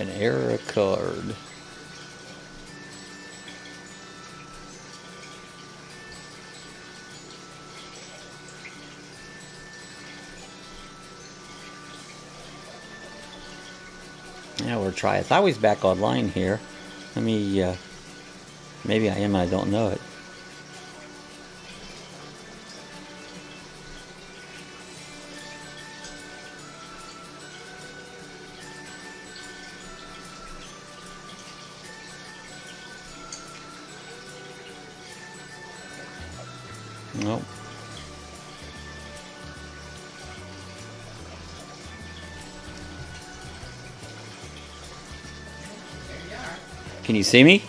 An error occurred. Yeah, we'll try it. I thought we was back online here. Let me, maybe I am, I don't know it. Nope. Can you see me?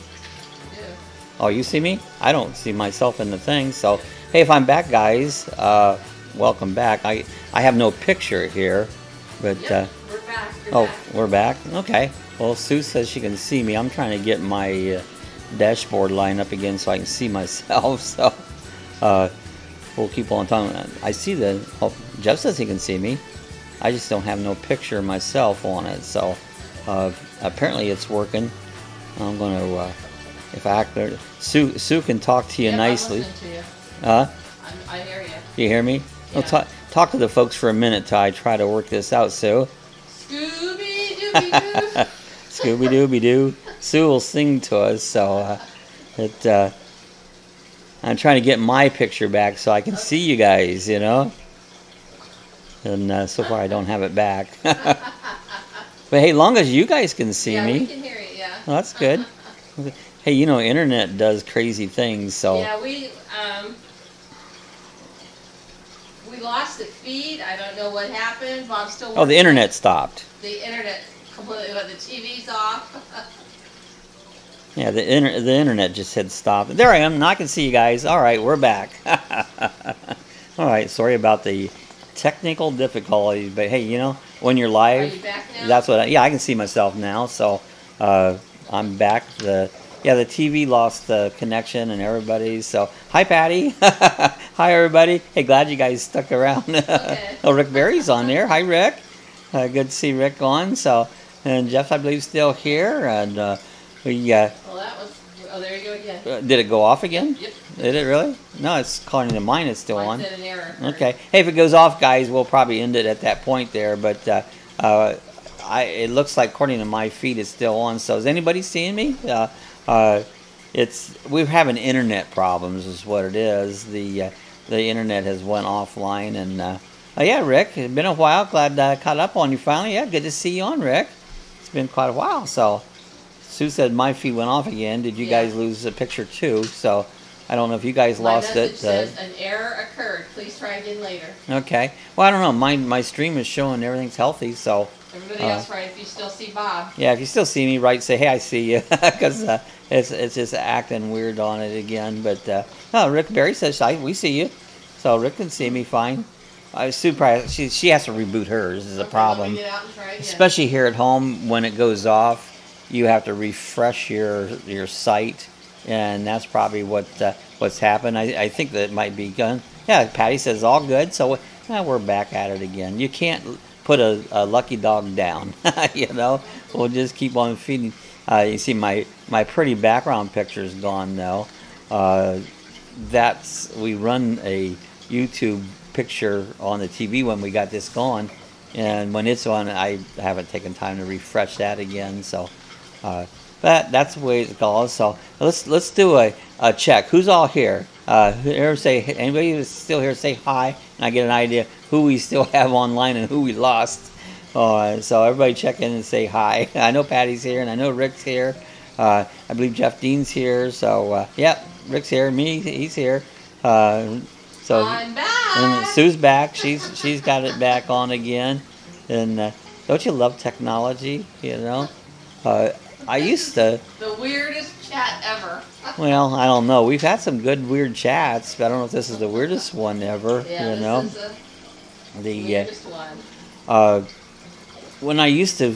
Oh, you see me? I don't see myself in the thing. So, hey, if I'm back, guys, welcome back. I have no picture here, but yep, we're back. We're back. Okay. Well, Sue says she can see me. I'm trying to get my dashboard lined up again so I can see myself. So, we'll keep on talking. I see the. Oh, Jeff says he can see me. I just don't have no picture of myself on it. So, apparently it's working. I'm going to, if I act there, Sue can talk to you nicely. I'm listening to you. I hear you. You hear me? Yeah. Well, talk to the folks for a minute till I try to work this out, Sue. Scooby-Dooby-Doo. Scooby-Dooby-Doo. Sue will sing to us, so I'm trying to get my picture back so I can see you guys, you know? And so far I don't have it back. But hey, long as you guys can see me. Yeah, we can hear you, yeah. Well, that's good. Hey, you know, internet does crazy things, so. Yeah, we lost the feed. I don't know what happened. Bob's still working. Oh, the internet stopped. The internet completely, but the TV's off. Yeah, the internet just said stop. There I am. Now I can see you guys. All right, we're back. All right, sorry about the technical difficulties, but hey, you know, when you're live, Are you back now? that's what. Yeah, I can see myself now, so I'm back. The TV lost the connection and everybody. So hi, Patty. Hi, everybody. Hey, glad you guys stuck around. Okay. Oh, Rick Berry's on there. Hi, Rick. Good to see Rick on. So, and Jeff, I believe, still here, and we. Well, that was. Oh, there you go again. Did it go off again? Yep. Did it really? No, it's according to mine. It's still Mine on. said an error. Okay. Hey, if it goes off, guys, we'll probably end it at that point there. But it looks like according to my feed, it's still on. So is anybody seeing me? We're having internet problems, is what it is. The internet has went offline, and yeah, Rick, it's been a while. Glad I caught up on you finally. Yeah, good to see you on, Rick. It's been quite a while. So Sue said my feed went off again. Did you guys lose the picture too? So I don't know if you guys lost it. My message says an error occurred. Please try again later. Okay. Well, I don't know. My stream is showing everything's healthy, so. Everybody else, right? If you still see Bob. Yeah, if you still see me, right, say, hey, I see you, because it's just acting weird on it again. But no, Rick Berry says, we see you, so Rick can see me fine. Sue probably, she has to reboot hers is a problem, Let me get out and try again. especially here at home when it goes off. You have to refresh your site, and that's probably what's happened. I think that might be done. Yeah, Patty says all good, so we're back at it again. You can't put a lucky dog down, you know. We'll just keep on feeding. You see my pretty background picture is gone though. We run a YouTube picture on the TV when we got this going, and when it's on, I haven't taken time to refresh that again. So, that's the way it goes. So let's do a check. Who's all here? Anybody who's still here, say hi, and I get an idea who we still have online and who we lost. So everybody check in and say hi. I know Patty's here, and I know Rick's here. I believe Jeff Dean's here. So yep, Rick's here. He's here. So I'm back. And Sue's back. She's got it back on again. And don't you love technology? You know. I used to. The weirdest chat ever. Well, I don't know. We've had some good weird chats, but I don't know if this is the weirdest one ever. Yeah, you know, this is the weirdest one. When I used to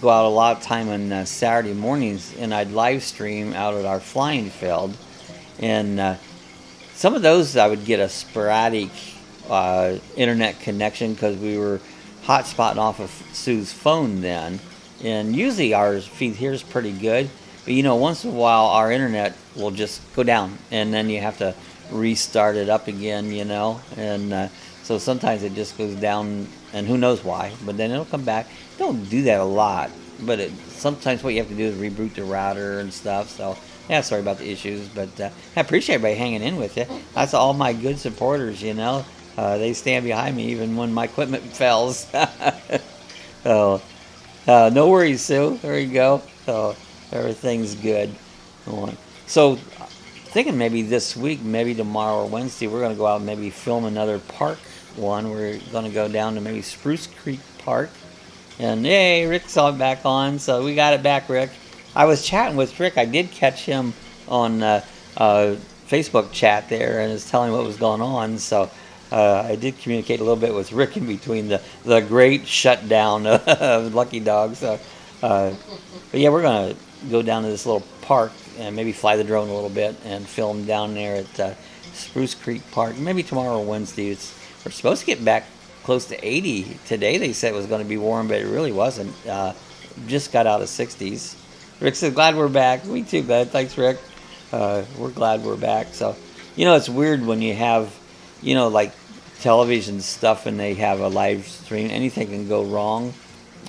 go out a lot of time on Saturday mornings, and I'd live stream out at our flying field, and some of those I would get a sporadic internet connection because we were hotspotting off of Sue's phone then. and usually our feed here is pretty good. But you know, once in a while our internet will just go down, and then you have to restart it up again. You know, and so sometimes it just goes down, and who knows why. But then it'll come back. Don't do that a lot, but sometimes what you have to do is reboot the router and stuff. So yeah, sorry about the issues, but I appreciate everybody hanging in with you. That's all my good supporters. You know, they stand behind me even when my equipment fails. So no worries, Sue. There you go. So everything's good. So thinking maybe this week, maybe tomorrow or Wednesday, we're going to go out and maybe film another park one. We're going to go down to maybe Spruce Creek Park. And yay, Rick's all back on. So we got it back, Rick. I was chatting with Rick. I did catch him on Facebook chat there and was telling what was going on. So I did communicate a little bit with Rick in between the great shutdown of Lucky Dog. So, but yeah, we're going to go down to this little park and maybe fly the drone a little bit and film down there at Spruce Creek Park. Maybe tomorrow or Wednesday. We're supposed to get back close to 80 today. They said it was going to be warm, but it really wasn't. Just got out of 60s. Rick said, glad we're back. Me too, glad. Thanks, Rick. We're glad we're back. So, you know, it's weird when you have, you know, like television stuff and they have a live stream. Anything can go wrong.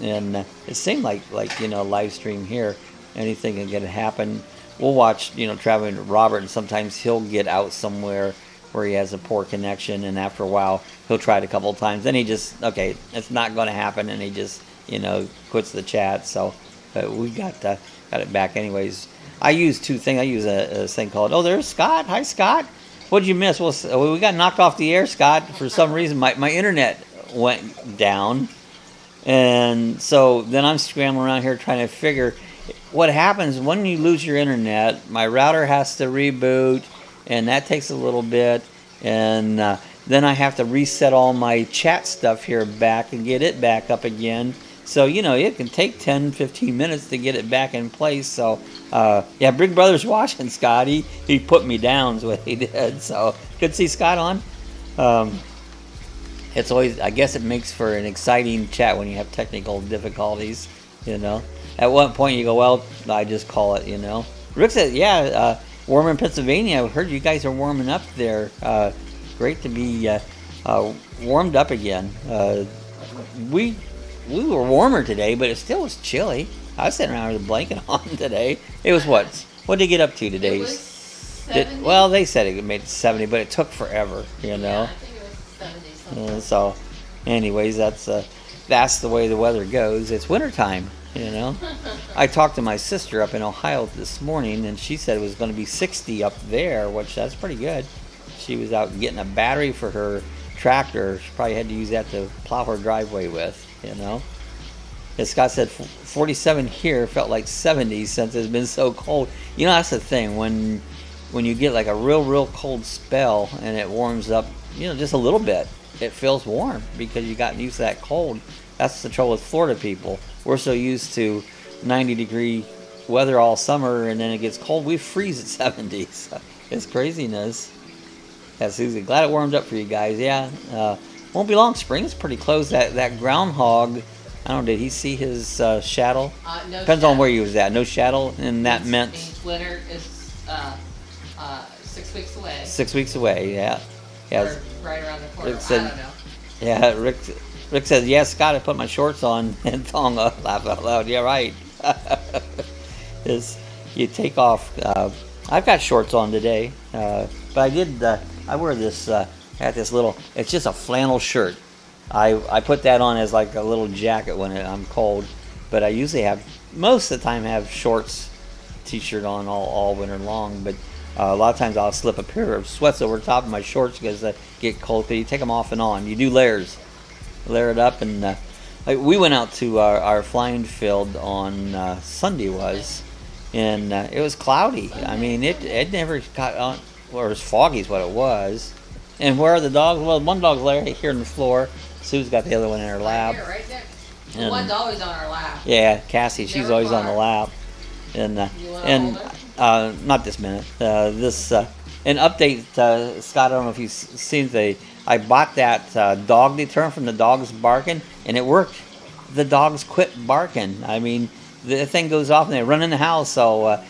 And it seemed like you know, live stream here, anything can happen. We'll watch, you know, Traveling with Robert, and sometimes he'll get out somewhere where he has a poor connection, and after a while he'll try it a couple of times. Then he just, okay, it's not going to happen, and he just, you know, quits the chat. So we got it back anyways. I use two things. I use a thing called, oh, there's Scott. Hi, Scott. What did you miss? Well, we got knocked off the air, Scott. For some reason, my internet went down. And so then I'm scrambling around here trying to figure what happens when you lose your internet. My router has to reboot, and that takes a little bit. And then I have to reset all my chat stuff here back and get it back up again. So, you know, it can take 10, 15 minutes to get it back in place. So, yeah, Big Brother's watching, Scott. He put me down is what he did. So, good to see Scott on. It's always, I guess it makes for an exciting chat when you have technical difficulties, you know. At one point you go, well, I just call it, you know. Rick said, yeah, warm in Pennsylvania. I heard you guys are warming up there. Great to be warmed up again. We were warmer today, but it still was chilly. I was sitting around with a blanket on today. It was what did it get up to today? It was 70. Well, they said it made it 70, but it took forever, you know. Yeah, I think it was 70 something. So, anyways, that's the way the weather goes. It's wintertime, you know. I talked to my sister up in Ohio this morning, and she said it was going to be 60 up there, which that's pretty good. She was out getting a battery for her tractor. She probably had to use that to plow her driveway with, you know. As Scott said, 47 here felt like 70 since it's been so cold. You know, that's the thing. When you get like a real cold spell and it warms up, you know, just a little bit, it feels warm because you got used to that cold. That's the trouble with Florida people. We're so used to 90-degree weather all summer, and then it gets cold. We freeze at 70. So it's craziness. Yeah, Susie, glad it warmed up for you guys. Yeah, won't be long. Spring's pretty close. That groundhog, I don't know, did he see his shadow? No Depends shadow. on where he was at. No shadow, and that meant Winter is 6 weeks away. 6 weeks away. Yeah, yeah. Or right around the corner. Rick said, I don't know. Yeah, Rick says, yeah, Scott, I put my shorts on and thong up. Laugh out loud. Yeah, right. Is you take off. I've got shorts on today, but I did. I wear this. I had this little. It's just a flannel shirt. I put that on as like a little jacket when I'm cold, but I usually have most of the time have shorts, t-shirt on all winter long. But a lot of times I'll slip a pair of sweats over top of my shorts because I get cold. But you take them off and on. You do layers, layer it up, and we went out to our flying field on Sunday and it was cloudy. I mean, it never got on, or it was foggy is what it was. And where are the dogs? Well, one dog's right here on the floor. Sue's got the other one in her lap. Right here, right there. And One's always on our lap. yeah, Cassie, she's Never always on the far. lap. And You wanna hold not this minute. This an update, Scott. I don't know if you've seen I bought that dog deterrent from the Dogs Barking, and it worked. the dogs quit barking. I mean, the thing goes off and they run in the house. So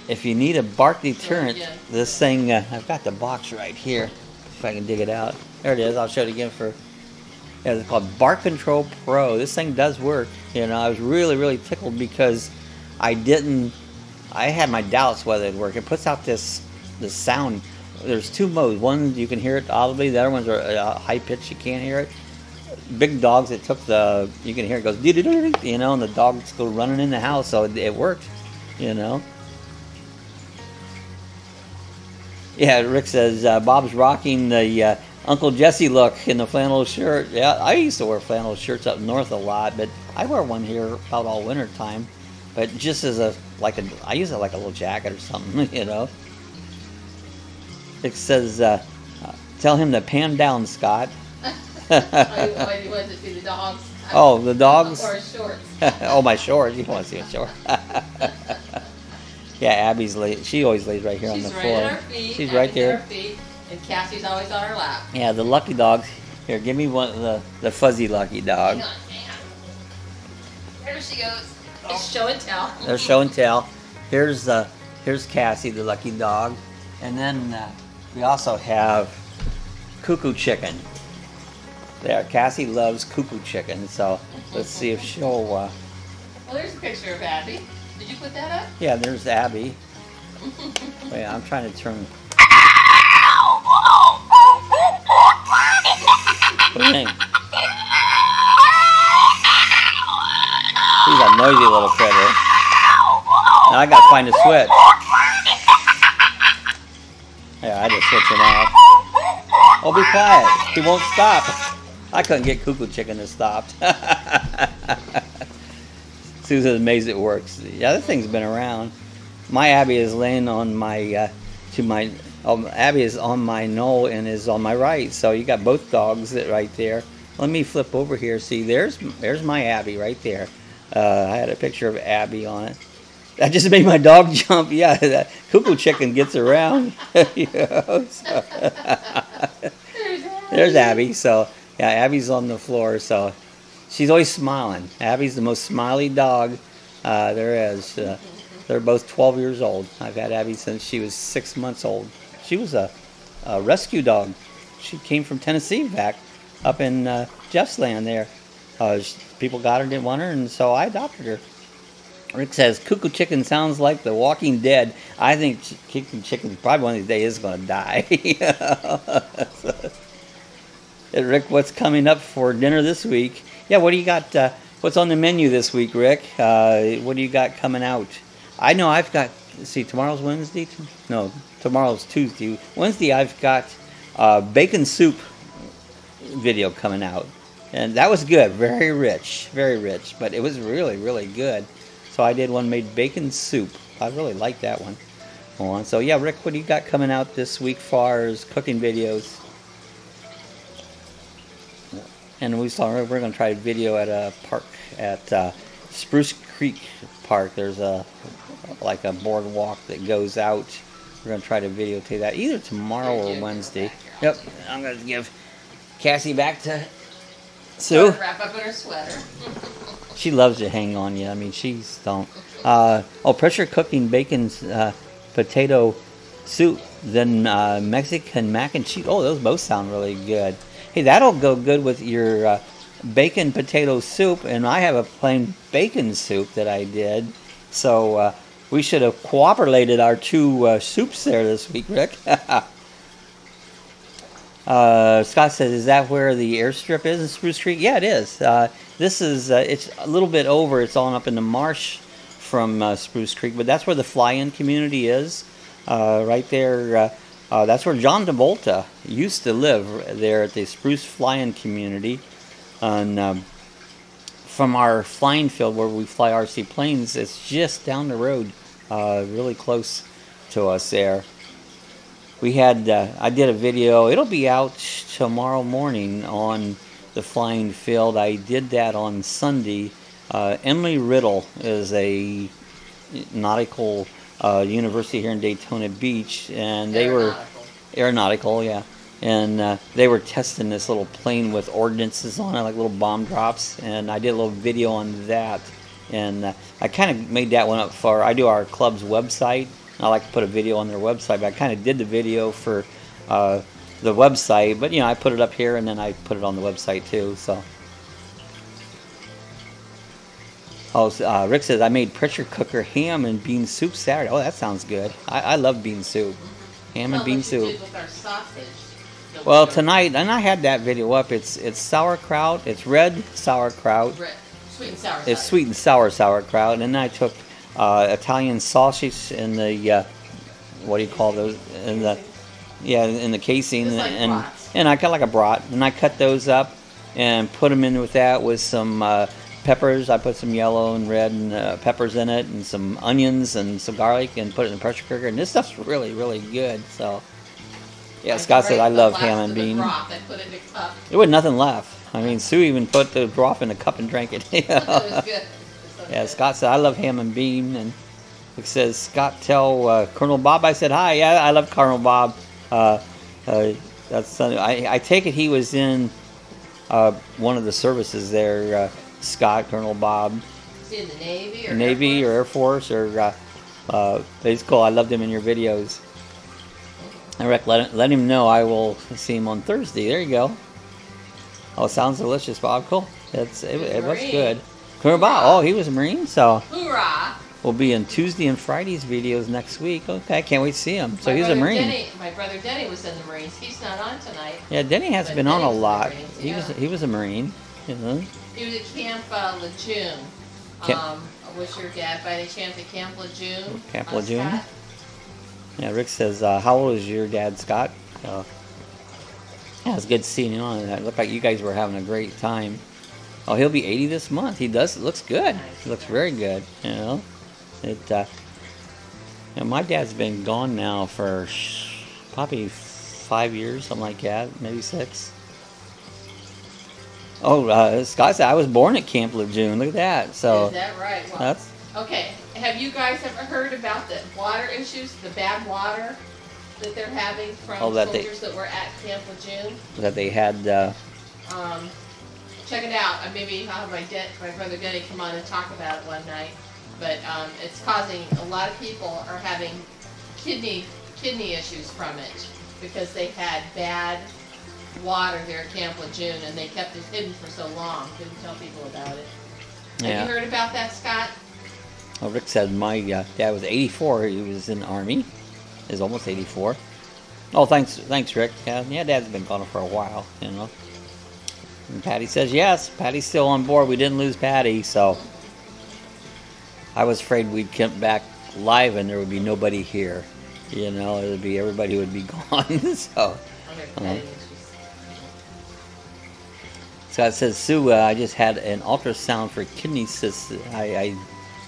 if you need a bark deterrent, this thing, I've got the box right here. If I can dig it out. There it is. I'll show it again it's called Bark Control Pro. This thing does work. You know, I was really, really tickled because I had my doubts whether it'd work. It puts out this sound. There's two modes. One, you can hear it audibly. The other ones are high pitched. You can't hear it. Big dogs, you can hear it goes, you know, and the dogs go running in the house, so it worked, you know. Yeah, Rick says, Bob's rocking the Uncle Jesse look in the flannel shirt. Yeah, I used to wear flannel shirts up north a lot, but I wear one here about all winter time. But just as I use it like a little jacket or something, you know. It says, tell him to pan down, Scott. You want to see the dogs? Oh, the dogs? Or shorts. Oh, my shorts. You don't want to see a short. Yeah, Abby's she always lays right here on the floor. She's right at our feet. She's right there. At our feet, and Cassie's always on her lap. Yeah, the lucky dogs. Here, give me one of the fuzzy lucky dog. Hang on, hang on. There she goes. It's show and tell. There's show and tell. Here's Cassie, the lucky dog. And then we also have Cuckoo Chicken. There, Cassie loves Cuckoo Chicken, so let's see if she'll... Well, there's a picture of Abby. Did you put that up? Yeah, there's Abby. Wait, I'm trying to turn... What do you think? He's a noisy little critter. Now I gotta find a switch. Yeah, I just switch him off. Oh, be quiet. He won't stop. I couldn't get Cuckoo Chicken to stop. Susan's amazed it works. The other thing's been around. My Abby is laying on my, Abby is on my knoll and is on my right. So you got both dogs right there. Let me flip over here. See, there's my Abby right there. I had a picture of Abby on it. That just made my dog jump. Yeah, that Cuckoo Chicken gets around. You know, so. There's Abby. So yeah, Abby's on the floor. So she's always smiling. Abby's the most smiley dog there is. They're both 12 years old. I've had Abby since she was 6 months old. She was a rescue dog. She came from Tennessee back up in Jeff's land there. People got her, didn't want her, and so I adopted her. Rick says, Cuckoo Chicken sounds like The Walking Dead. I think Cuckoo Chicken probably one of these days is going to die. Hey, Rick, what's coming up for dinner this week? Yeah, what do you got? What's on the menu this week, Rick? What do you got coming out? I know I've got, see, tomorrow's Wednesday? No, tomorrow's Tuesday. Wednesday I've got bacon soup video coming out. And that was good, very rich, but it was really, really good. So I did one made bacon soup. I really like that one. So yeah, Rick, what do you got coming out this week as far as cooking videos? And we're going to try a video at a park at Spruce Creek Park. There's like a boardwalk that goes out. We're going to try to videotape that either tomorrow or Wednesday. Yep, I'm going to give Cassie back to Sue. Wrap up in her sweater. She loves to hang on you. I mean, she's don't. Pressure cooking bacon potato soup, then Mexican mac and cheese. Oh, those both sound really good. Hey, that'll go good with your bacon potato soup, and I have a plain bacon soup that I did. So we should have cooperated our two soups there this week, Rick. Scott says, is that where the airstrip is in Spruce Creek? Yeah, it is. This is, it's a little bit over. It's on up in the marsh from Spruce Creek, but that's where the fly-in community is. Right there, that's where John DeVolta used to live, there at the Spruce fly-in community. And from our flying field where we fly RC planes, it's just down the road, really close to us there. We had, I did a video, it'll be out tomorrow morning on the flying field. I did that on Sunday. Emily Riddle is a nautical university here in Daytona Beach, and they were aeronautical, yeah. and they were testing this little plane with ordnances on it, like little bomb drops, and I did a little video on that, and I kind of made that one up for, I do our club's website. I like to put a video on their website, but I kind of did the video for the website, but you know, I put it up here and then I put it on the website too. So, Rick says I made pressure cooker ham and bean soup Saturday. Oh, that sounds good. I love bean soup, ham and bean soup. Did with our sausage. Well, tonight, and I had that video up. It's sauerkraut. It's red sauerkraut. Sweet and sour. It's sweet and sour sauerkraut, and then I took Italian sausage in the what do you call those? In the in the casing, Just like and I cut like a brat, and I cut those up and put them in with that with some peppers. I put some yellow and red and peppers in it, and some onions and some garlic, and put it in the pressure cooker. And this stuff's really, really good. So, yeah, Scott said I love ham and bean. There was nothing left. I mean, Sue even put the broth in a cup and drank it. It was good. Yeah, Scott said I love ham and bean, and it says Scott tell Colonel Bob I said hi. Yeah, I love Colonel Bob. That's I take it he was in one of the services there. Scott, Colonel Bob. Is he in the Navy or Navy or Air Force or it's cool. I loved him in your videos. I let him know I will see him on Thursday. There you go. Oh, sounds delicious, Bob. Cool. It was good. Colonel Bob. Oh, he was a Marine, so. Hoorah! We'll be in Tuesday and Friday's videos next week. Okay, I can't wait to see him. So he's a Marine. My brother Denny was in the Marines. He's not on tonight. Yeah, Denny has been on a lot. Marines, He was a Marine. You know. He was at Camp Lejeune. Was your dad by any chance at Camp Lejeune? Camp Lejeune. Yeah, Rick says, how old is your dad, Scott? Yeah, it's good seeing you on that. It looked like you guys were having a great time. Oh, he'll be 80 this month. He does. It looks good. He looks very good. You know, my dad's been gone now for probably 5 years, something like that, maybe 6. Oh, Scott said I was born at Camp Lejeune. Look at that. So is that right? Well, that's okay. Have you guys ever heard about the water issues, the bad water that they're having from soldiers that were at Camp Lejeune? That they had. Check it out. Maybe I'll have my brother Denny come on and talk about it one night. But it's causing a lot of people are having kidney issues from it because they had bad water there at Camp Lejeune and they kept it hidden for so long. Didn't tell people about it. Yeah. Have you heard about that, Scott? Well, Rick said my dad was 84. He was in the Army. He's almost 84. Oh, thanks, Rick. Yeah, Dad's been gone for a while, you know. And Patty says yes. Patty's still on board. We didn't lose Patty, so I was afraid we'd come back live and there would be nobody here. You know, it would be everybody would be gone. So. Scott says, Sue, I just had an ultrasound for kidney cysts. I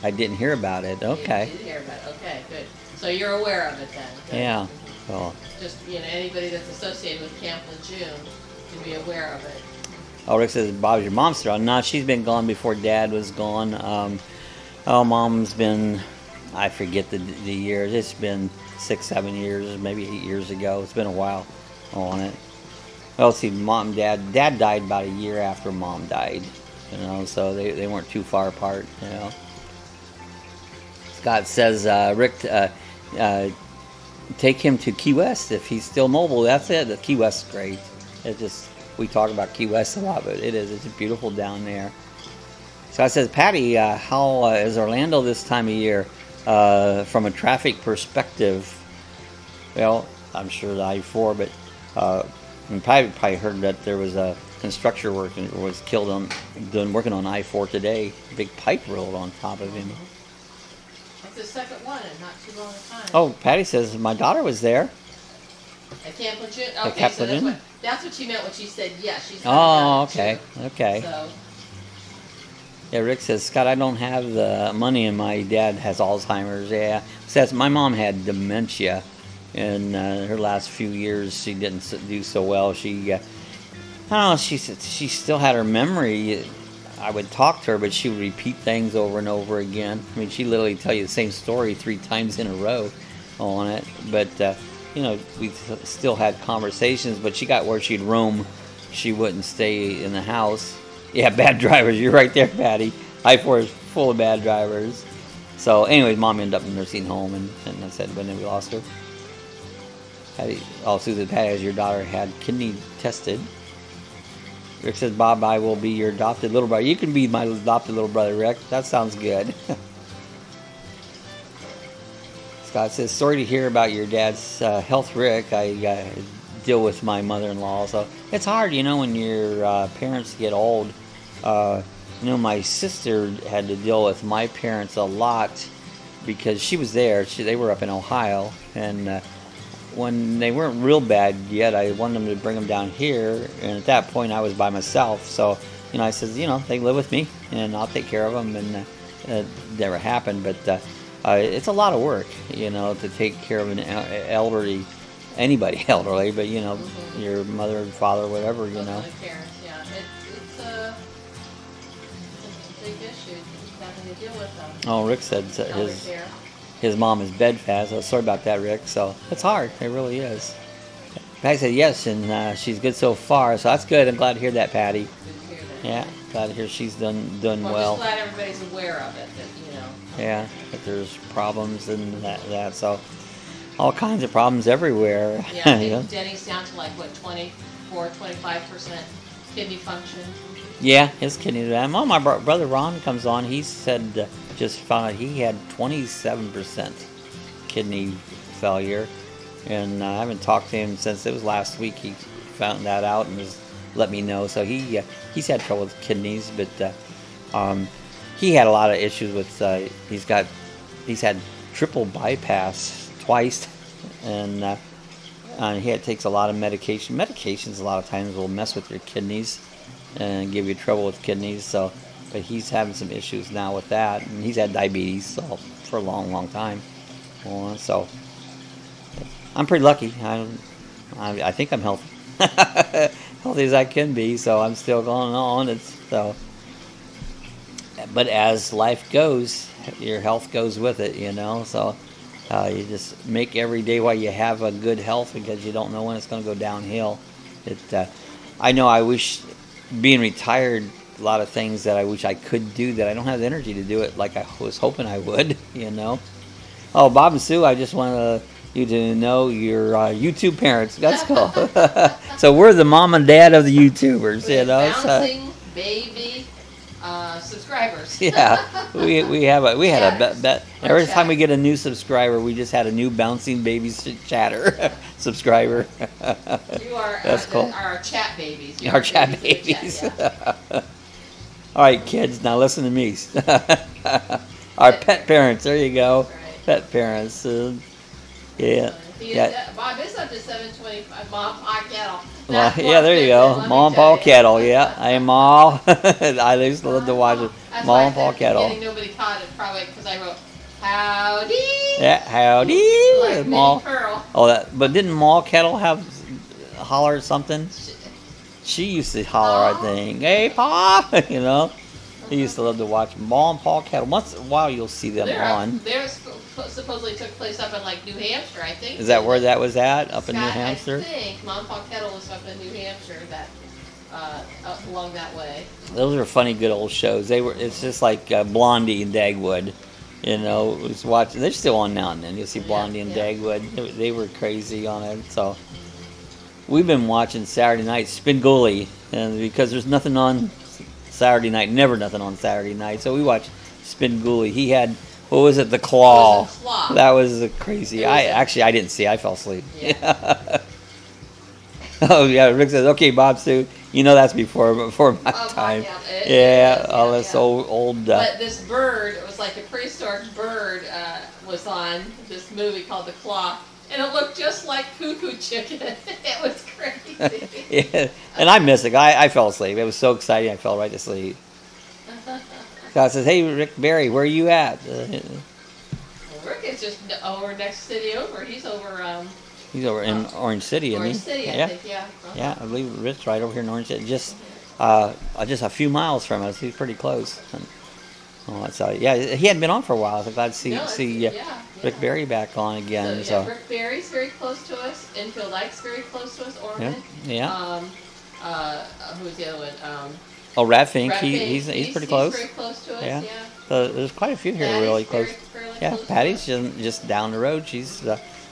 didn't hear about it. Okay. You didn't hear about it. Okay, good. So you're aware of it then. Good. Yeah. Well. Just anybody that's associated with Camp Lejeune to be aware of it. Oh, Rick says, Bob's your mom's still on. No, she's been gone before Dad was gone. Mom's been, I forget the years. It's been 6, 7 years, maybe 8 years ago. It's been a while on it. Well, see, Mom, Dad died about a year after Mom died. You know, so they weren't too far apart. You know. Scott says, Rick, take him to Key West if he's still mobile. That's it. The Key West is great. It just. We talk about Key West a lot, but it's beautiful down there. So I said, Patty, how is Orlando this time of year from a traffic perspective? Well, I'm sure the I-4, but you probably heard that there was a construction worker was killed working on I-4 today. A big pipe rolled on top of him. That's the second one in not too long a time. Oh, Patty says my daughter was there. At Camp Lejeune? Okay, so that's what she meant when she said yes. She's okay. So. Yeah, Rick says, Scott, I don't have the money and my dad has Alzheimer's. Yeah. Says my mom had dementia in her last few years. She didn't do so well. She, I don't know, she still had her memory. I would talk to her, but she would repeat things over and over again. I mean, she literally tell you the same story 3 times in a row on it. But you know, we still had conversations, but she got where she'd roam. She wouldn't stay in the house. Yeah, bad drivers. You're right there, Patty. I-4 is full of bad drivers. So, anyways, Mom ended up in the nursing home, and I said when we lost her. Patty, oh, Susan, Patty, as your daughter had kidney tested. Rick says, Bob, I will be your adopted little brother. You can be my adopted little brother, Rick. That sounds good. Scott says, sorry to hear about your dad's health, Rick. I deal with my mother-in-law, so it's hard, you know, when your parents get old. You know, my sister had to deal with my parents a lot because she was there. They were up in Ohio, and when they weren't real bad yet, I wanted them to bring them down here, and at that point I was by myself. So, you know, I said, you know, they live with me, and I'll take care of them, and it never happened. But it's a lot of work, you know, to take care of an elderly, anybody elderly, but, you know, your mother and father, whatever, you know. Parents, yeah. It's a big issue, having to deal with them. Oh, Rick said his mom is bedfast. So sorry about that, Rick. So it's hard. It really is. Patty said yes, and she's good so far. So that's good. I'm glad to hear that, Patty. Good to hear that. Yeah, glad to hear she's done well. I'm just glad everybody's aware of it. That, you know. Yeah, that there's problems and that. So all kinds of problems everywhere. Yeah, you know? Denny's down to like what 24-25% kidney function. Yeah, his kidney. Well, my brother Ron comes on. He said just found out he had 27% kidney failure, and I haven't talked to him since it was last week. He found that out and just let me know. So he's had trouble with kidneys, but he had a lot of issues with. He's had triple bypass twice, and he takes a lot of medication. Medications a lot of times will mess with your kidneys and give you trouble with kidneys. So, but he's having some issues now with that, and he's had diabetes for a long time. So I'm pretty lucky. I think I'm healthy, healthy as I can be. So I'm still going on. But as life goes, your health goes with it, you know. So you just make every day while you have a good health, because you don't know when it's going to go downhill. I know I wish, being retired, a lot of things that I wish I could do that I don't have the energy to do it like I was hoping I would, you know. Oh, Bob and Sue, I just want you to know you're YouTube parents. That's cool. So we're the mom and dad of the YouTubers, you know. Bouncing baby subscribers. Yeah, we had a bet. Every time we get a new subscriber, we just had a new bouncing baby chatter subscriber. You are That's cool. Our chat babies. Our chat babies. Chat, yeah. All right, kids, now listen to me. Our pet parents. There you go. Right. Pet parents. Yeah. Bob is up to 725. Mom, Paw Kettle. Well, yeah, there you go. Mom, Paw Kettle. Yeah, hey, Mom. I used to love to watch it. Mom, Paw Kettle. Nobody caught it probably because I wrote howdy. Yeah, howdy. Like Ma. Pearl. Oh, but didn't Ma Kettle have holler or something? She used to holler, I think. Hey, Pa. You know. He used to love to watch Mom and Paw Kettle. Once in a while, you'll see them on. They're supposedly took place up in like New Hampshire, I think. Is that where that was at? Up in New Hampshire? I think Mom and Paw Kettle was up in New Hampshire, that up along that way. Those are funny, good old shows. It's just like Blondie and Dagwood. You know, was watching. They're still on now and then. You'll see Blondie and Dagwood. They were crazy on it. So we've been watching Saturday night Spingoolie, and because there's nothing on Saturday night, never nothing on Saturday night, so we watched Spingoolie. He had, what was it, the Claw. It was a claw. That was crazy. I didn't see. I fell asleep. Yeah. Oh yeah, Rick says, okay, Bob, Sue, you know that's before my time. All this old. But this bird, it was like a prehistoric bird, was on this movie called The Claw. And it looked just like Cuckoo Chicken. It was crazy. Yeah, and I missed it. I fell asleep. It was so exciting. I fell right to sleep. God says, "Hey, Rick Barry, where are you at?" Well, Rick is just over next city over. He's over. He's over in Orange City, isn't he? Orange City, I think. Yeah. Yeah, I believe Rick's right over here in Orange City. Just a few miles from us. He's pretty close. Yeah, he hadn't been on for a while. So glad to see Rick Barry back on again. So Rick Barry's very close to us. Enfield Ike's very close to us. Orman. Yeah. Who's the other one? Oh, Rat Fink. Rat Fink. He's pretty close. He's very close to us. Yeah. Yeah. So there's quite a few here Patty's really close. fairly Yeah, close Patty's to us. just down the road. She's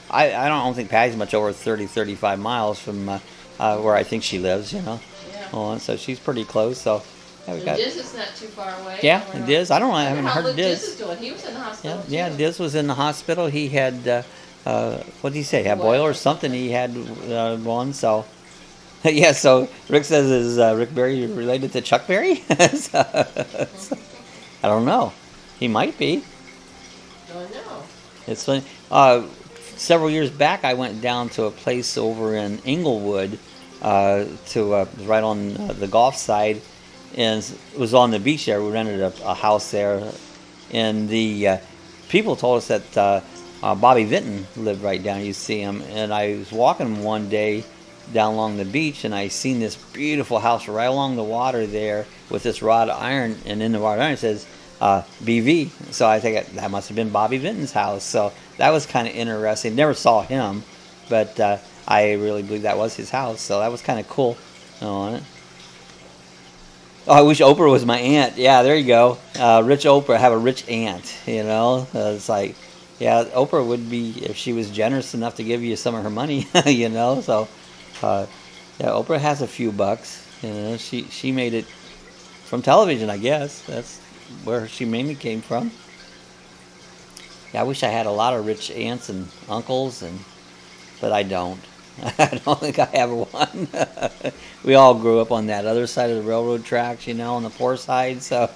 I don't think Patty's much over 35 miles from where I think she lives. You know. Yeah. So she's pretty close. So yeah, we got. Diz is not too far away. Yeah, and Diz. I don't know. I haven't heard How Diz. Diz is doing. He was in the hospital. Yeah, too. Diz was in the hospital. He had what did he say? Had boil or something. He had one. So yeah. So Rick says, is Rick Berry related to Chuck Berry? So, I don't know. He might be. Don't know. It's funny. Several years back, I went down to a place over in Inglewood, right on the Gulf side, and it was on the beach there. We rented a house there, and the people told us that Bobby Vinton lived right down. You see him, and I was walking one day down along the beach, and I seen this beautiful house right along the water there with this wrought iron, and in the wrought iron it says BV. So I think that must have been Bobby Vinton's house. So that was kind of interesting. Never saw him, but I really believe that was his house. So that was kind of cool on it. Oh, I wish Oprah was my aunt. Yeah, there you go. Rich Oprah, have a rich aunt, you know. It's like, yeah, Oprah would be, if she was generous enough to give you some of her money, you know. So, yeah, Oprah has a few bucks. You know, she made it from television, I guess. That's where she mainly came from. Yeah, I wish I had a lot of rich aunts and uncles, but I don't. I don't think I have one. We all grew up on that other side of the railroad tracks, you know, on the poor side. So,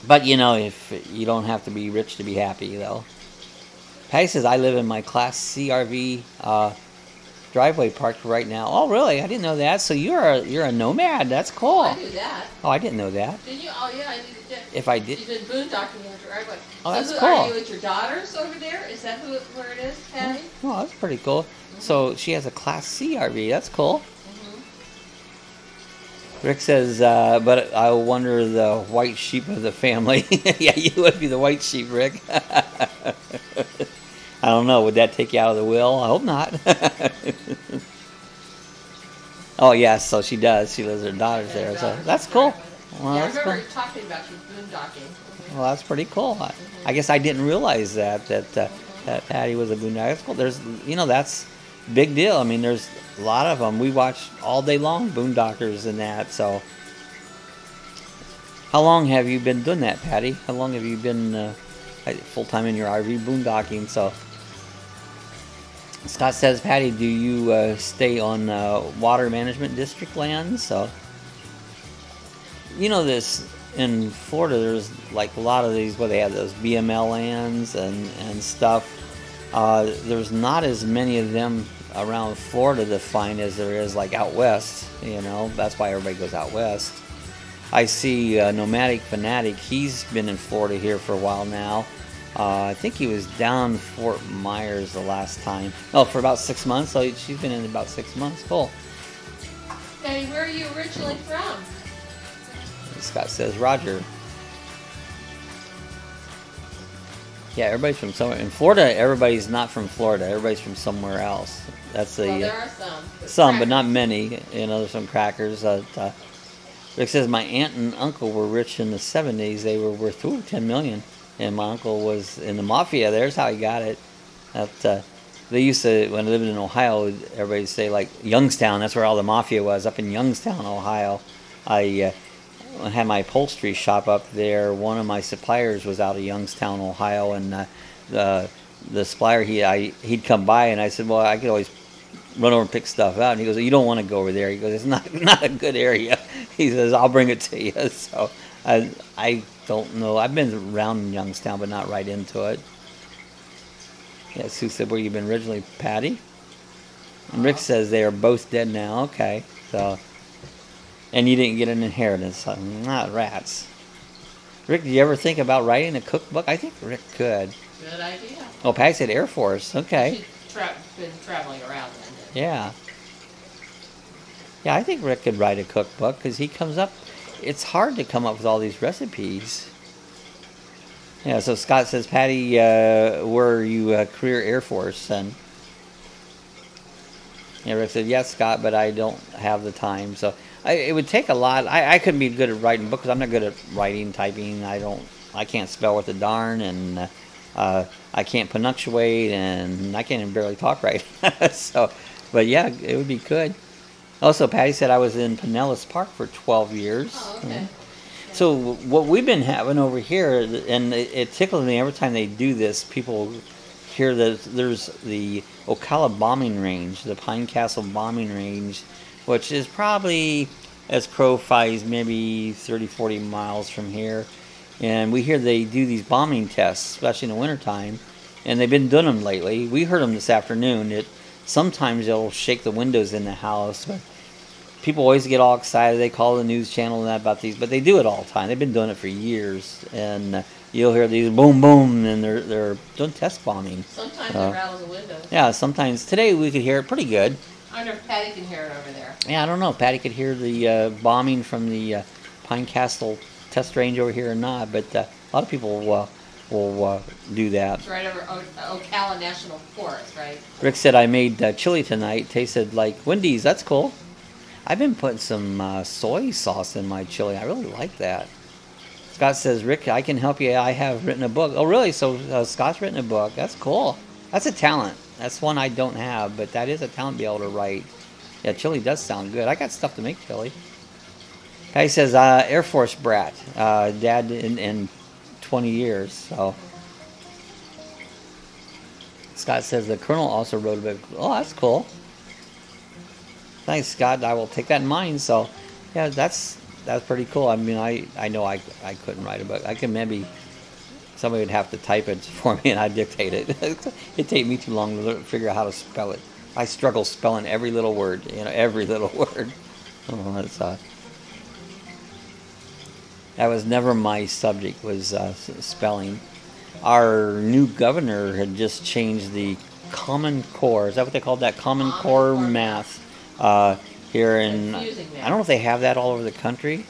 but you know, if you don't have to be rich to be happy, though. Patty says I live in my Class C RV driveway parked right now. Oh, really? I didn't know that. So you're a nomad. That's cool. I knew that. Oh, I didn't know that. Did you? Oh, yeah, I knew that. If I did. You've been boondocking in the driveway. Oh, that's so cool. Are you with your daughters over there? Is that where it is, Patty? Oh, that's pretty cool. Mm-hmm. So she has a Class C RV. That's cool. Mm-hmm. Rick says, but I wonder the white sheep of the family. Yeah, you would be the white sheep, Rick. I don't know. Would that take you out of the will? I hope not. Oh, yes. So she does. She lives with her daughters there. So that's cool. Well, yeah, that's I remember cool. talking about you boondocking. Mm-hmm. Well, that's pretty cool. I guess I didn't realize that Patty was a boondocker. That's cool. There's, you know, that's a big deal. I mean, there's a lot of them. We watch all day long boondockers and that. So, how long have you been doing that, Patty? How long have you been full time in your RV boondocking? So, Scott says, Patty, do you stay on water management district land? So, you know, this in Florida, there's like a lot of these where they have those BML lands and stuff. There's not as many of them around Florida to find as there is like out west. You know, that's why everybody goes out west. I see Nomadic Fanatic. He's been in Florida here for a while now. I think he was down Fort Myers the last time. Oh, for about 6 months. So she's been in about 6 months. Cool. Patty, where are you originally from? Scott says, Roger. Yeah, everybody's from somewhere. In Florida, everybody's not from Florida. Everybody's from somewhere else. That's the. Well, there are some. Some, but not many. You know, there's some crackers. Rick says, my aunt and uncle were rich in the 70s. They were worth $10 million. And my uncle was in the mafia. There's how he got it. They used to, when I lived in Ohio, everybody would say, like, Youngstown. That's where all the mafia was, up in Youngstown, Ohio. I had my upholstery shop up there. One of my suppliers was out of Youngstown, Ohio. And the supplier, he'd come by, and I said, well, I could always run over and pick stuff out. And he goes, you don't want to go over there. He goes, it's not a good area. He says, I'll bring it to you. So I don't know. I've been around Youngstown, but not right into it. Yeah, Sue said, where you been originally, Patty? And Rick says they are both dead now. Okay. So, and you didn't get an inheritance. Not rats. Rick, did you ever think about writing a cookbook? I think Rick could. Good idea. Oh, Patty said Air Force. Okay. She's been traveling around then. Yeah. Yeah, I think Rick could write a cookbook because he comes up. It's hard to come up with all these recipes. Yeah, so Scott says, Patty, were you career Air Force? And yeah, Rick said, yes, Scott, but I don't have the time. So it would take a lot. I couldn't be good at writing books. I'm not good at writing, typing. I can't spell worth a darn, and I can't punctuate, and I can't even barely talk right. So, but yeah, it would be good. Also, Patty said I was in Pinellas Park for 12 years. Oh, okay. So what we've been having over here, and it tickles me every time they do this, people hear that there's the Ocala bombing range, the Pine Castle bombing range, which is probably, as crow flies, maybe 30, 40 miles from here. And we hear they do these bombing tests, especially in the wintertime, and they've been doing them lately. We heard them this afternoon. Sometimes they'll shake the windows in the house, but people always get all excited. They call the news channel and that about these, but they do it all the time. They've been doing it for years, and you'll hear these boom, boom, and they're doing test bombing. Sometimes it rattles the windows. Yeah, sometimes. Today we could hear it pretty good. I wonder if Patty can hear it over there. Yeah, I don't know if Patty could hear the bombing from the Pine Castle test range over here or not, but a lot of people will do that. It's right over Ocala National Forest, right? Rick said, I made chili tonight. Tasted like Wendy's. That's cool. I've been putting some soy sauce in my chili. I really like that. Scott says, Rick, I can help you. I have written a book. Oh, really? So Scott's written a book. That's cool. That's a talent. That's one I don't have, but that is a talent to be able to write. Yeah, chili does sound good. I got stuff to make chili. Guy says, Air Force brat. Dad in 20 years. So Scott says the Colonel also wrote a book. Oh, that's cool. Thanks, Scott. I will take that in mind. So, yeah, that's pretty cool. I mean, I know I couldn't write a book. I can maybe somebody would have to type it for me and I'd dictate it. It'd take me too long to figure out how to spell it. I struggle spelling every little word. Every little word. Oh, that's that was never my subject. Was spelling. Our new governor had just changed the Common Core. Is that what they called that? Common Core math. Here in, I don't know if they have that all over the country,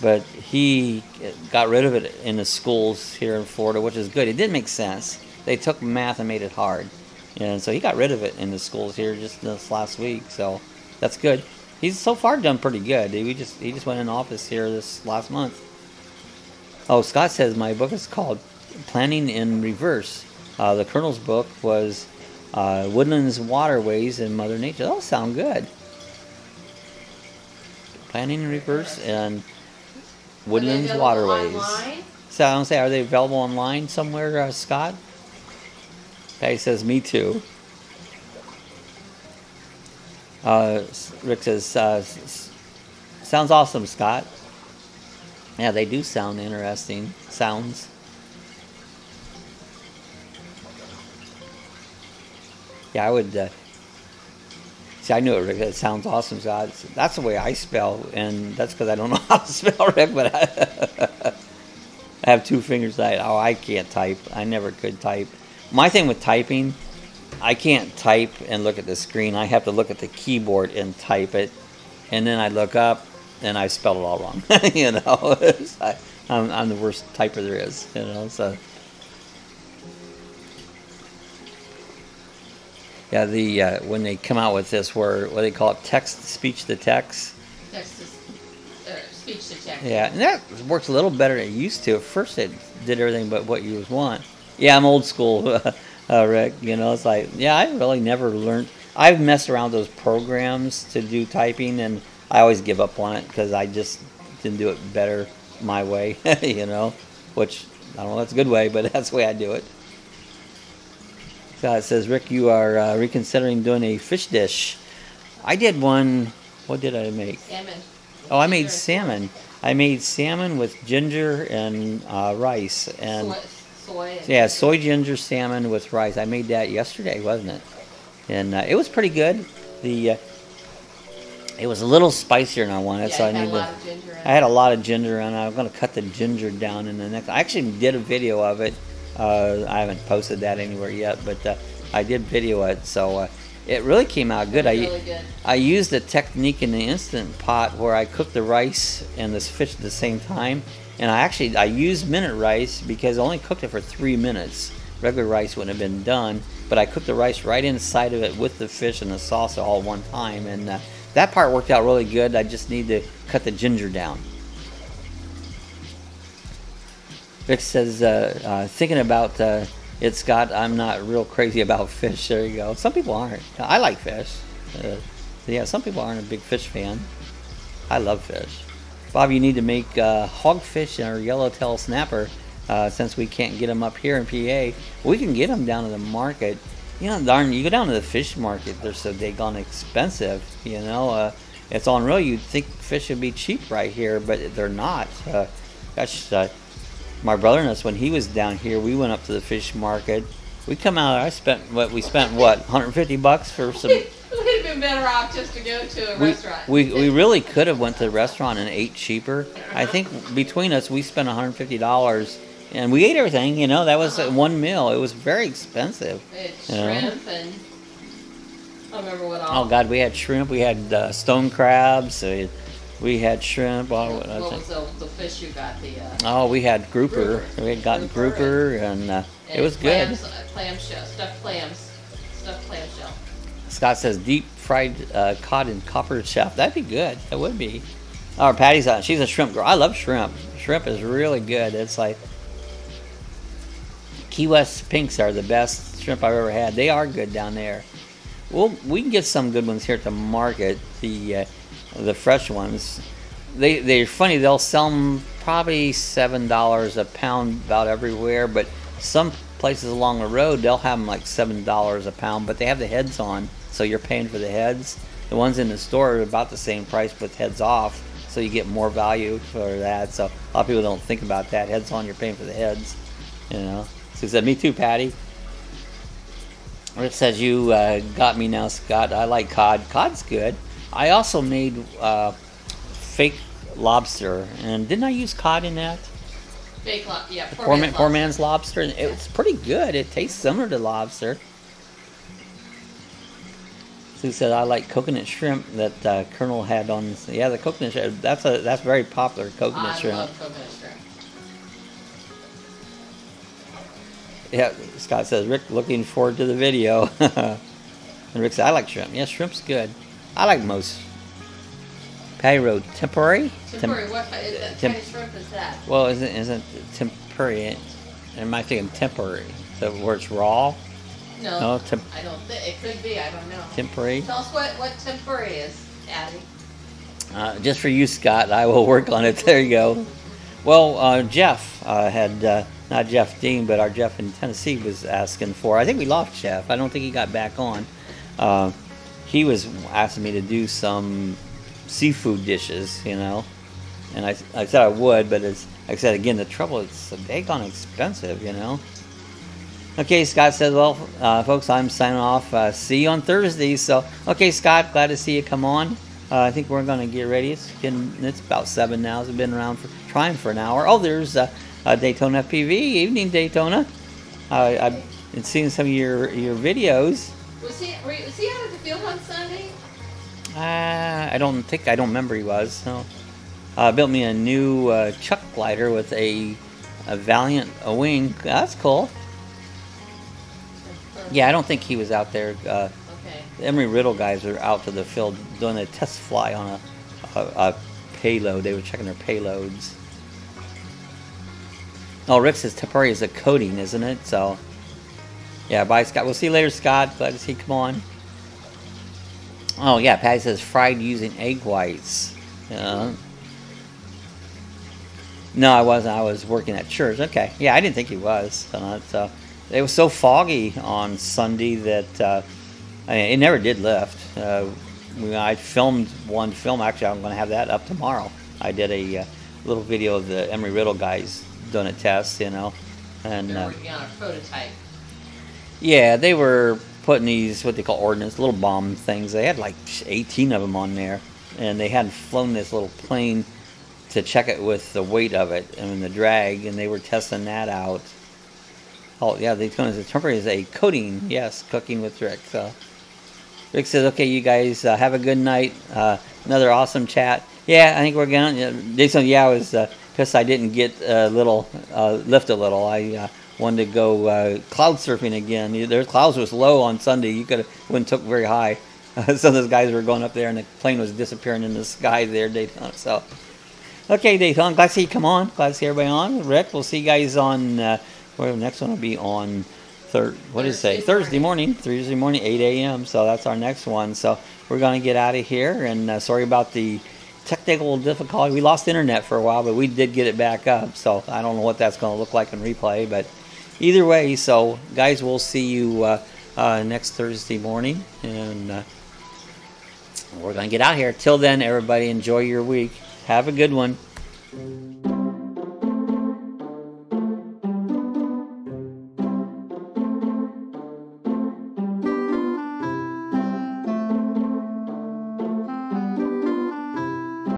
but he got rid of it in the schools here in Florida, which is good. It didn't make sense. They took math and made it hard, and so he got rid of it in the schools here just this last week. So that's good. He's so far done pretty good. He just went in office here this last month. Oh, Scott says my book is called Planning in Reverse. The Colonel's book was Woodlands, Waterways, and Mother Nature. Those sound good. Planning in Reverse and Woodlands, Waterways. Online? So I don't say, are they available online somewhere, Scott? Patty says, me too. Rick says, sounds awesome, Scott. Yeah, they do sound interesting. Sounds. Yeah, I would... See, I knew it, Rick. It sounds awesome. So that's the way I spell, and that's because I don't know how to spell, Rick, but I have two fingers. I can't type. I never could type. My thing with typing, I can't type and look at the screen. I have to look at the keyboard and type it, and then I look up, and I spell it all wrong. I'm the worst typer there is, so... Yeah, when they come out with this, what do they call it, text, speech to text? Speech to text. Yeah, and that works a little better than it used to. At first, it did everything but what you want. Yeah, I'm old school, Rick. It's like, yeah, I really never learned. I've messed around with those programs to do typing, and I always give up on it because I just didn't do it better my way, which I don't know if that's a good way, but that's the way I do it. It says, Rick, you are reconsidering doing a fish dish. I did one. What did I make? Salmon. Oh, I made salmon. I made salmon with ginger and rice. And soy. Yeah, soy ginger salmon with rice. I made that yesterday, wasn't it? And it was pretty good. It was a little spicier than I wanted, so I needed. I had a lot of ginger, and I'm going to cut the ginger down in the next. I actually did a video of it. I haven't posted that anywhere yet, but I did video it, so it really came out good. Really good. I used a technique in the Instant Pot where I cooked the rice and this fish at the same time, And I used minute rice because I only cooked it for 3 minutes. Regular rice wouldn't have been done, but I cooked the rice right inside of it with the fish and the salsa all one time, and that part worked out really good. I just need to cut the ginger down. Rick says, thinking about it, Scott, I'm not real crazy about fish. There you go. Some people aren't. I like fish. Yeah, some people aren't a big fish fan. I love fish. Bob, you need to make hogfish or yellowtail snapper. Since we can't get them up here in PA, we can get them down to the market. You know, darn, you go down to the fish market, they're so daggone expensive. You know, it's unreal. You'd think fish would be cheap right here, but they're not. Gosh, my brother and us, when he was down here, we went up to the fish market. We come out. We spent what, $150 for some. We'd have been better off just to go to a restaurant. We really could have went to the restaurant and ate cheaper. I think between us, we spent $150. And we ate everything, you know, that was one meal. It was very expensive. We had shrimp and I don't remember what all. Oh, God, we had shrimp. We had stone crabs. We had shrimp. What was the fish you got? Oh, we had grouper. We had gotten grouper, and it was good. Clamshell, stuffed clams. Stuffed clamshell. Scott says deep fried cod in copper chef. That'd be good. That would be. Oh, Patty's on. She's a shrimp girl. I love shrimp. Shrimp is really good. It's like Key West pinks are the best shrimp I've ever had. They are good down there. Well, we can get some good ones here at the market. The fresh ones. They're funny. They'll sell them probably $7 a pound about everywhere, but some places along the road they'll have them like $7 a pound, but they have the heads on, so you're paying for the heads. The ones in the store are about the same price with heads off, so you get more value for that. So a lot of people don't think about that. Heads on, you're paying for the heads, you know. So he said, me too, Patty. Rick says, you got me now, Scott. I like cod. Cod's good. I also made fake lobster, and didn't I use cod in that? Fake lobster, yeah. Poor man's lobster. It's pretty good. It tastes similar to lobster. Sue said, I like coconut shrimp that Colonel had on. Yeah, the coconut shrimp. That's very popular, coconut shrimp. I love coconut shrimp. Yeah, Scott says, Rick, looking forward to the video. And Rick said, I like shrimp. Yeah, shrimp's good. I like most. Patty Road, tempurry? Tempurry, what kind of shrimp is that? Well, isn't tempurry? Am I thinking temporary? So where it's raw? No, I don't think it could be. I don't know. Tempurry. Tell us what tempurry is, Patty. Just for you, Scott. I will work on it. There you go. Well, Jeff had not Jeff Dean, but our Jeff in Tennessee was asking for. I think we lost Jeff. I don't think he got back on. He was asking me to do some seafood dishes, you know, and I said I would, but it's like I said again, the trouble is so daggone expensive, you know. Okay, Scott says, well, folks, I'm signing off. See you on Thursday. So, okay, Scott, glad to see you come on. I think we're going to get ready. It's about 7 now. It's been around trying for an hour. Oh, there's Daytona FPV. Evening, Daytona. I've been seeing some of your videos. Was he out at the field on Sunday? I don't remember he was. No. Built me a new chuck glider with a Valiant wing. That's cool. Yeah, I don't think he was out there. Okay. The Emery Riddle guys are out to the field doing a test fly on a payload. They were checking their payloads. Oh, Rick says tempurry is a coating, isn't it? So, yeah, bye, Scott. We'll see you later, Scott. Glad to see you come on. Oh, yeah, Patty says fried using egg whites. No, I wasn't. I was working at church. Okay. Yeah, I didn't think he was. So it was so foggy on Sunday that it never did lift. I filmed one film. Actually, I'm going to have that up tomorrow. I did a little video of the Emery Riddle guys doing a test, you know. And they're working on a prototype. Yeah, they were putting these, what they call ordnance, little bomb things. They had like 18 of them on there. And they hadn't flown this little plane to check it with the weight of it and the drag, and they were testing that out. Oh, yeah, the tempurry is a coating. Yes, cooking with Rick. So Rick says, okay, you guys have a good night. Another awesome chat. Yeah, I think we're going to. Yeah, I was because I didn't get lift a little. I wanted to go cloud surfing again. Their clouds was low on Sunday. You wouldn't took very high. Some of those guys were going up there, and the plane was disappearing in the sky there, Daytona. So, okay, Daytona, glad to see you come on. Glad to see everybody on. Rick, we'll see you guys on. Well, the next one will be on Thursday morning, 8 a.m. So that's our next one. So we're going to get out of here, and sorry about the technical difficulty. We lost internet for a while, but we did get it back up. So I don't know what that's going to look like in replay, but either way. So guys, we'll see you next Thursday morning, and we're going to get out here. Till then, everybody, enjoy your week. Have a good one.